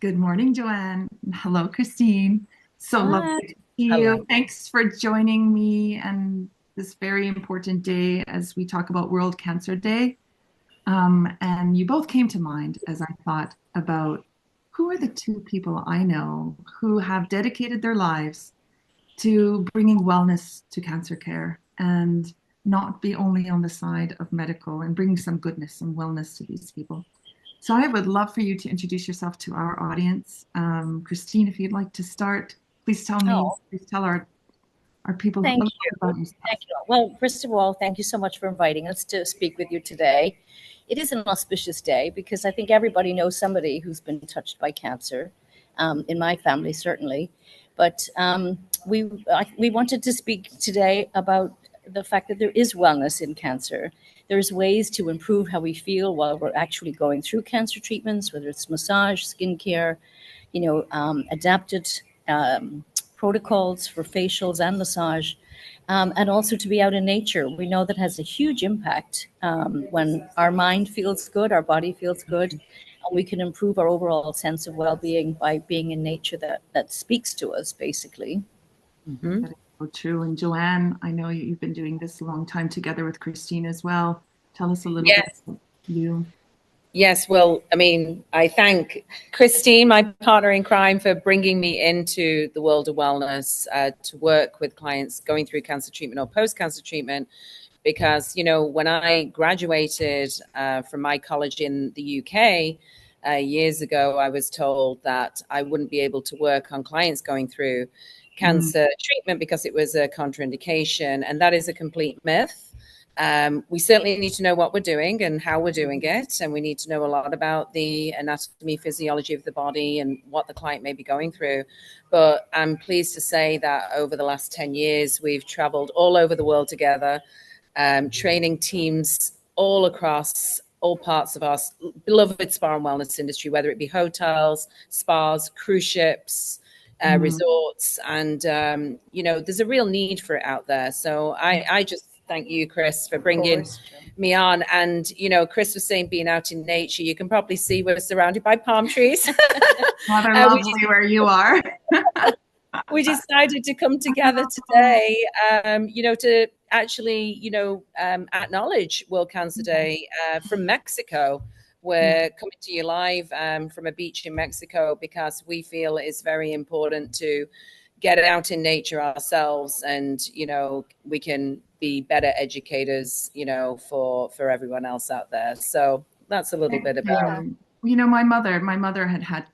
Good morning, Joanne. Hello, Christine. So Hi. lovely to see Hello. you. Thanks for joining me and this very important day as we talk about World Cancer Day. And you both came to mind as I thought about who are the two people I know who have dedicated their lives to bringing wellness to cancer care and not be only on the side of medical and bringing some goodness and wellness to these people. So I would love for you to introduce yourself to our audience. Christine, if you'd like to start, Oh, please tell our people a thank little you. bit about yourself. Thank you. Well, first of all, thank you so much for inviting us to speak with you today. It is an auspicious day because I think everybody knows somebody who's been touched by cancer, in my family, certainly. But we wanted to speak today about the fact that there is wellness in cancer. There's ways to improve how we feel while we're actually going through cancer treatments, whether it's massage, skincare, adapted um, protocols for facials and massage, and also to be out in nature. We know that has a huge impact when our mind feels good, our body feels good, and we can improve our overall sense of well-being by being in nature that speaks to us, basically. That is so true. And Joanne, I know you've been doing this a long time together with Christine as well. Tell us a little bit Yes, about you. yes. Well, I mean, I thank Christine, my partner in crime, for bringing me into the world of wellness to work with clients going through cancer treatment or post-cancer treatment. Because, when I graduated from my college in the UK years ago, I was told that I wouldn't be able to work on clients going through Mm, cancer treatment because it was a contraindication. And that is a complete myth. We certainly need to know what we're doing and how we're doing it. And we need to know a lot about the anatomy, physiology of the body and what the client may be going through. But I'm pleased to say that over the last 10 years, we've traveled all over the world together, training teams all across all parts of our beloved spa and wellness industry, whether it be hotels, spas, cruise ships, mm, resorts. And, there's a real need for it out there. So I just thank you, Chris, for Of bringing course. me on. And, Chris was saying being out in nature, you can probably see we're surrounded by palm trees. rather uh, we, lovely where you are. we decided to come together today, to actually, acknowledge World Cancer Day from Mexico. Yeah. We're coming to you live from a beach in Mexico because we feel it's very important to get out in nature ourselves, and we can be better educators, for everyone else out there. So that's a little bit about. Yeah. My mother had had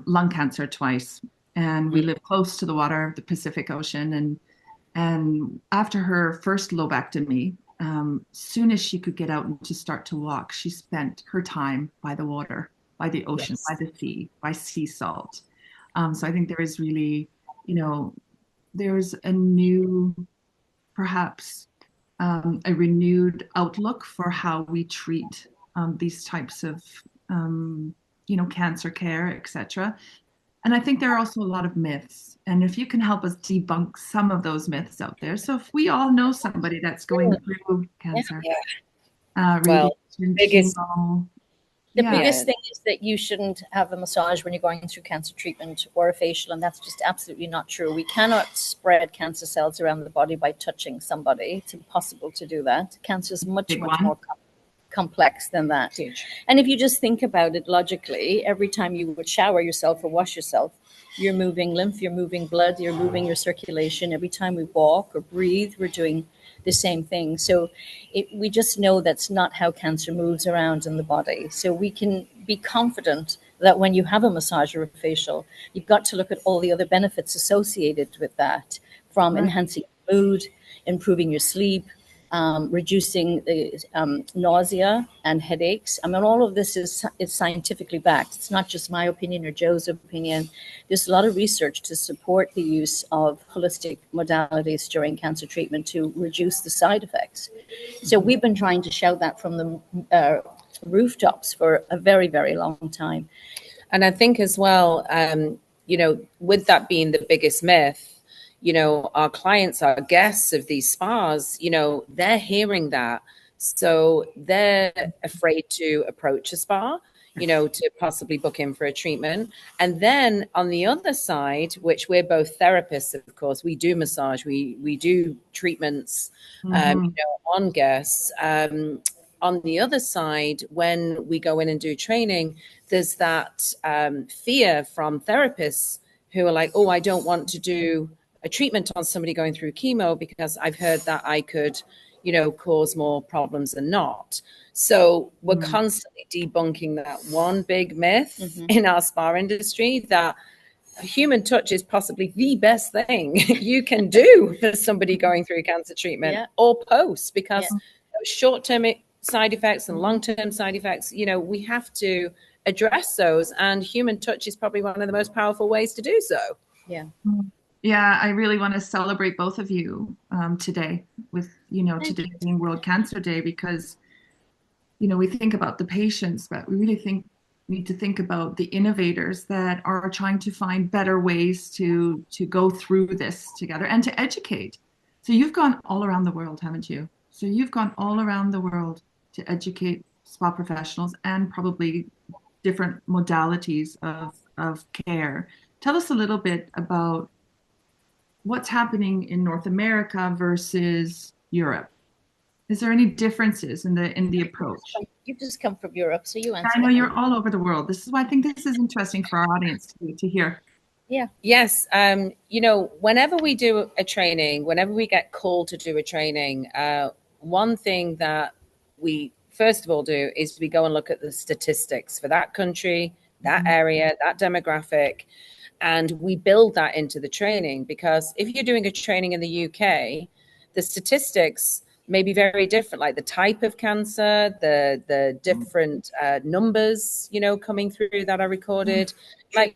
lung cancer twice, and we Mm. live close to the water, the Pacific Ocean. And after her first lobectomy, soon as she could get out and to start to walk, she spent her time by the water, by the ocean, by Yes. the sea, by sea salt. So I think there is really, you know, there's a new, perhaps a renewed outlook for how we treat these types of, um, cancer care, etc. And I think there are also a lot of myths. And if you can help us debunk some of those myths out there. So if we all know somebody that's going through Yeah. cancer, Yeah. Well, radiation, biggest. chemo, The yeah, biggest Yeah. thing is that you shouldn't have a massage when you're going through cancer treatment or a facial, and that's just absolutely not true. We cannot spread cancer cells around the body by touching somebody. It's impossible to do that. Cancer is much, big much one. more complex than that. Huge. And if you just think about it logically, every time you would shower yourself or wash yourself, you're moving lymph, you're moving blood, you're moving your circulation. Every time we walk or breathe, we're doing the same thing. So we just know that's not how cancer moves around in the body. So we can be confident that when you have a massage or a facial, you've got to look at all the other benefits associated with that, from Right. enhancing mood, improving your sleep, reducing the nausea and headaches. I mean, all of this is scientifically backed. It's not just my opinion or Joe's opinion. There's a lot of research to support the use of holistic modalities during cancer treatment to reduce the side effects. So we've been trying to shout that from the rooftops for a very, very long time. And I think as well, with that being the biggest myth, our clients, our guests of these spas, they're hearing that. So they're afraid to approach a spa. to possibly book in for a treatment. And then on the other side, which we're both therapists, of course, we do massage, we do treatments, on guests. On the other side, when we go in and do training, there's that fear from therapists who are like, oh, I don't want to do a treatment on somebody going through chemo because I've heard that I could, cause more problems than not. So we're constantly debunking that one big myth in our spa industry, that human touch is possibly the best thing you can do for somebody going through cancer treatment or post, because those short-term side effects and long-term side effects, we have to address those, and human touch is probably one of the most powerful ways to do so. Yeah, I really want to celebrate both of you today with, today being World Cancer Day, because, we think about the patients, but we really need to think about the innovators that are trying to find better ways to go through this together and to educate. So you've gone all around the world, haven't you? So you've gone all around the world to educate spa professionals and probably different modalities of care. Tell us a little bit about what's happening in North America versus Europe. Is there any differences in the approach? You've just come from Europe, so you answer. I know you're all over the world. This is why I think this is interesting for our audience to hear. Yeah. Yes. Whenever we do a training, whenever we get called to do a training, one thing that we first of all do is we go and look at the statistics for that country, that area, that demographic, and we build that into the training. Because if you're doing a training in the UK, the statistics may be very different, like the type of cancer, the different numbers, coming through that are recorded, like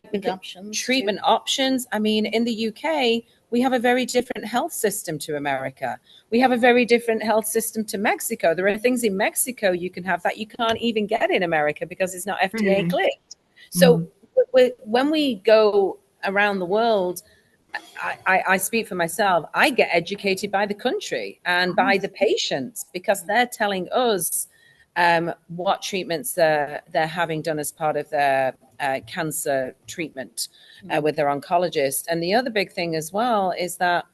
treatment options. I mean, in the UK, we have a very different health system to America. We have a very different health system to Mexico. There are things in Mexico you can have that you can't even get in America because it's not FDA cleared. So when we go around the world, I speak for myself. I get educated by the country and by the patients, because they're telling us what treatments they're having done as part of their cancer treatment with their oncologist. And the other big thing as well is that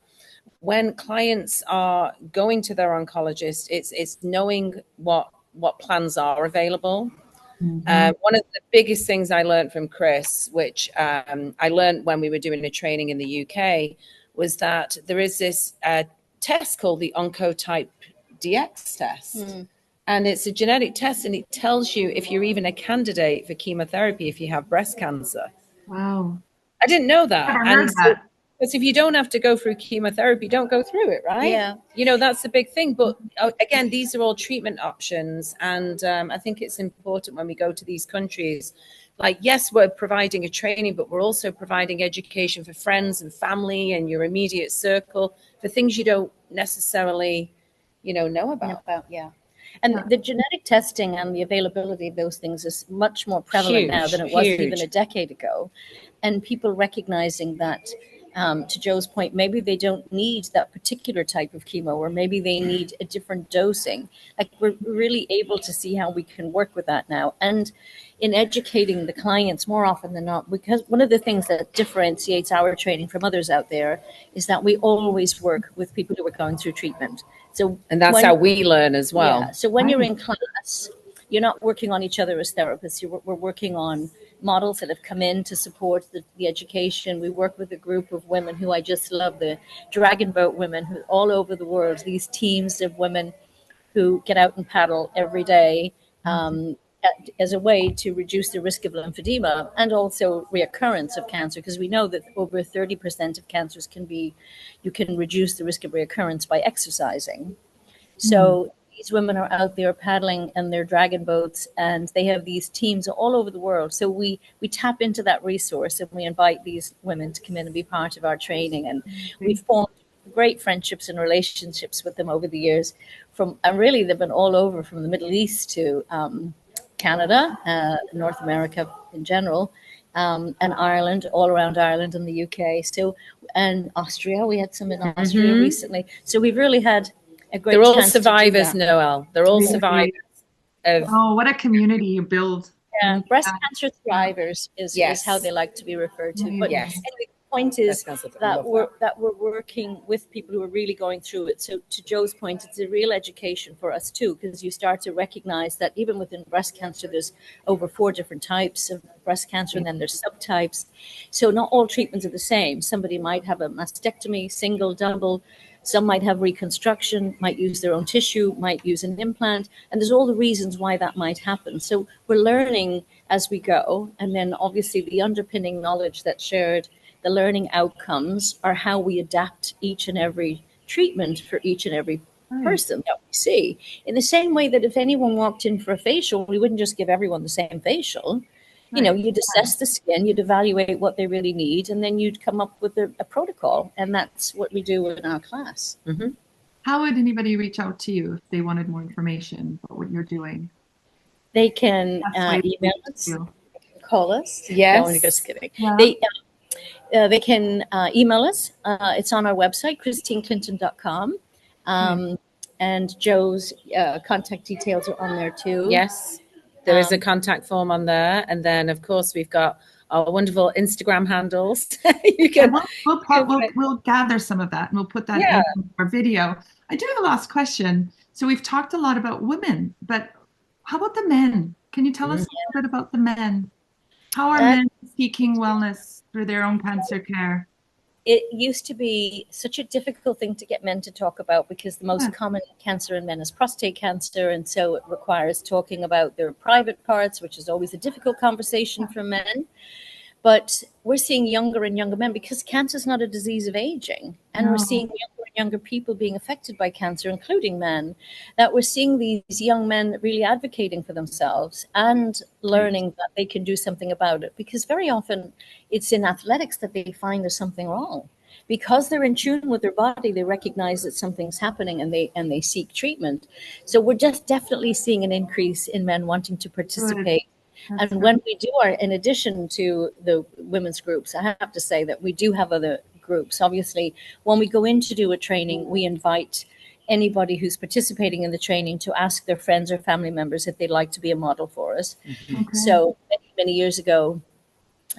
when clients are going to their oncologist, it's knowing what plans are available. One of the biggest things I learned from Chris, which I learned when we were doing a training in the UK, was that there is this test called the Oncotype DX test. And it's a genetic test, and it tells you if you're even a candidate for chemotherapy if you have breast cancer. Wow. I didn't know that. I heard that. Because if you don't have to go through chemotherapy, don't go through it, right? Yeah. That's the big thing. But again, these are all treatment options. And I think it's important when we go to these countries, like, yes, we're providing a training, but we're also providing education for friends and family and your immediate circle for things you don't necessarily, know about. And the genetic testing and the availability of those things is much more prevalent now than it was even a decade ago. And people recognizing that, to Joe's point, maybe they don't need that particular type of chemo, or maybe they need a different dosing. Like, we're really able to see how we can work with that now. And in educating the clients more often than not, because one of the things that differentiates our training from others out there is that we always work with people who are going through treatment. And that's how we learn as well. Yeah. So when you're in class, you're not working on each other as therapists. We're working on models that have come in to support the education. We work with a group of women who I just love, the Dragon Boat women, who all over the world, these teams of women who get out and paddle every day as a way to reduce the risk of lymphedema and also reoccurrence of cancer, because we know that over 30% of cancers you can reduce the risk of reoccurrence by exercising. So these women are out there paddling in their dragon boats, and they have these teams all over the world. So we tap into that resource, and we invite these women to come in and be part of our training. And we've formed great friendships and relationships with them over the years. And really, they've been all over, from the Middle East to Canada, North America in general, and Ireland, all around Ireland and the UK. So, and Austria, we had some in Austria recently. So we've really had a great chance. They're all survivors, Noel. They're all survivors. Oh, what a community you build Yeah, And breast cancer thrivers is Yes. how they like to be referred to. But Yes. anyway, the point is Breast cancer, that love we're working with people who are really going through it. So to Joe's point, it's a real education for us too, because you start to recognize that even within breast cancer, there's over 4 different types of breast cancer, and then there's subtypes. So not all treatments are the same. Somebody might have a mastectomy, single, double. Some might have reconstruction, might use their own tissue, might use an implant, and there's all the reasons why that might happen. So we're learning as we go, and then obviously the underpinning knowledge that's shared, the learning outcomes are how we adapt each and every treatment for each and every person that we see. In the same way that if anyone walked in for a facial, we wouldn't just give everyone the same facial. You know, you'd assess the skin, you'd evaluate what they really need, and then you'd come up with a protocol. And that's what we do in our class. Mm-hmm. How would anybody reach out to you if they wanted more information about what you're doing? They can That's email us, call us. Yes. No, I'm just kidding. Yeah. They can email us. It's on our website, christineclinton.com. And Joe's contact details are on there too. Yes. There is a contact form on there. And then, of course, we've got our wonderful Instagram handles. You can. We'll gather some of that and we'll put that in our video. I do have a last question. So we've talked a lot about women, but how about the men? Can you tell us a little bit about the men? How are men seeking wellness through their own cancer care? It used to be such a difficult thing to get men to talk about because the most common cancer in men is prostate cancer. And so it requires talking about their private parts, which is always a difficult conversation for men. But we're seeing younger and younger men because cancer is not a disease of aging. And we're seeing younger and younger people being affected by cancer, including men, that we're seeing these young men really advocating for themselves and learning that they can do something about it. Because very often it's in athletics that they find there's something wrong. Because they're in tune with their body, they recognize that something's happening and they seek treatment. So we're just definitely seeing an increase in men wanting to participate. And when we do in addition to the women's groups, I have to say that we do have other groups. Obviously, when we go in to do a training, we invite anybody who's participating in the training to ask their friends or family members if they'd like to be a model for us. So many years ago,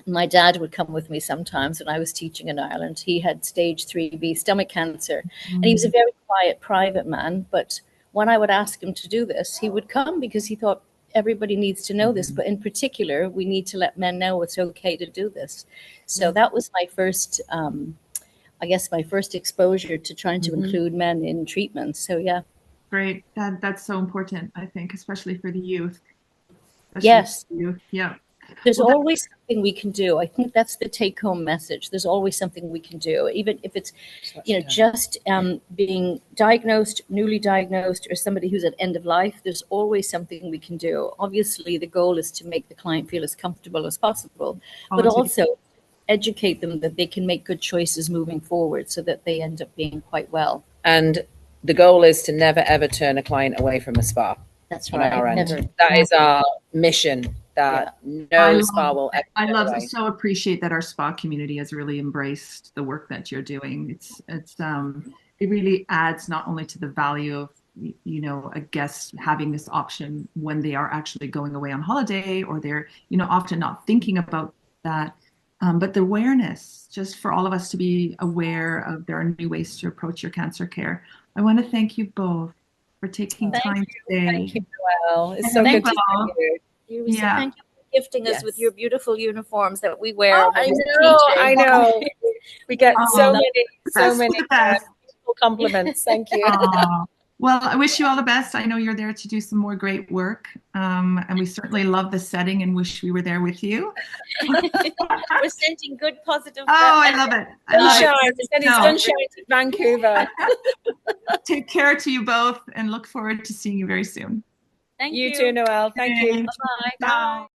my dad would come with me sometimes when I was teaching in Ireland. He had stage 3B stomach cancer, and he was a very quiet, private man. But when I would ask him to do this, he would come because he thought, everybody needs to know this, but in particular, we need to let men know it's okay to do this. So that was my first, my first exposure to trying to include men in treatment. So yeah. Great. That's so important, I think, especially for the youth. Yes. Yeah. There's always something we can do. I think that's the take-home message. There's always something we can do, even if it's, just being diagnosed, newly diagnosed, or somebody who's at end of life. There's always something we can do. Obviously, the goal is to make the client feel as comfortable as possible, but also educate them that they can make good choices moving forward, so that they end up being quite well. And the goal is to never ever turn a client away from a spa. That's right. Never. That is our mission. That no spa will ever. I so appreciate that our spa community has really embraced the work that you're doing. It really adds not only to the value of a guest having this option when they are actually going away on holiday, or they're often not thinking about that, but the awareness, just for all of us to be aware of there are new ways to approach your cancer care. I want to thank you both for taking time today. Thank you, Noel. It's so good to see you. Thank you for gifting us with your beautiful uniforms that we wear. I know. We get so many beautiful compliments. Thank you. Well, I wish you all the best. I know you're there to do some more great work. And we certainly love the setting and wish we were there with you. We're sending good, positive. I love it. Sunshine to Vancouver. Take care to you both and look forward to seeing you very soon. Thank you. You too, Noel. Thank you. Bye-bye. Bye.